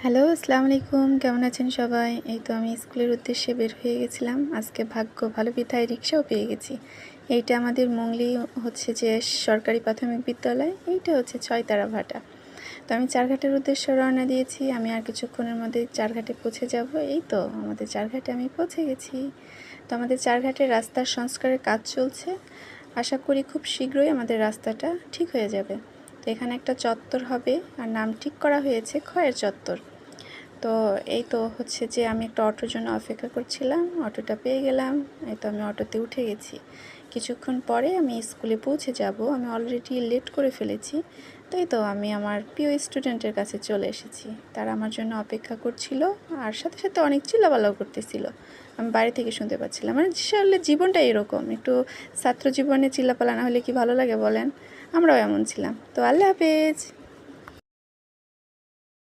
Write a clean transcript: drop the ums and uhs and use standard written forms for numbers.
Hello, আসসালামু আলাইকুম। কেমন আছেন সবাই? এই তো আমি স্কুলের উদ্দেশ্যে বের হয়ে গেছিলাম। আজকে ভাগ্য ভালো বিধায় রিক্সাও পেয়ে গেছি। এইটা আমাদের মংলি হচ্ছে যে সরকারি প্রাথমিক বিদ্যালয়। এইটা হচ্ছে ছয়তারা ভাটা। তো আমি চারঘাটের উদ্দেশ্যে রওনা দিয়েছি। আমি আর কিছুক্ষণের মধ্যে চারঘাটে পৌঁছে যাব। এই তো আমাদের চারঘাটে আমি পৌঁছে গেছি। তো আমাদের চারঘাটের রাস্তার সংস্কারের কাজ চলছে। আশা করি খুব শীঘ্রই আমাদের রাস্তাটা ঠিক হয়ে যাবে। তো এখানে একটা চত্বর হবে আর নাম ঠিক করা হয়েছে খয়ের চত্বর। তো এই তো হচ্ছে যে আমি একটা অটোর জন্য অপেক্ষা করছিলাম, অটোটা পেয়ে গেলাম। এই তো আমি অটোতে উঠে গেছি। কিছুক্ষণ পরে আমি স্কুলে পৌঁছে যাব। আমি অলরেডি লেট করে ফেলেছি। তাই তো আমি আমার প্রিয় স্টুডেন্টের কাছে চলে এসেছি। তারা আমার জন্য অপেক্ষা করছিল আর সাথে সাথে অনেক চিল্লাপাল্লাও করতেছিল। আমি বাড়ি থেকে শুনতে পাচ্ছিলাম। মানে আসলে জীবনটা এরকম, একটু ছাত্র জীবনে চিল্লাপাল্লা না হলে কি ভালো লাগে বলেন? আমরাও এমন ছিলাম। তো আল্লাহ হাফেজ।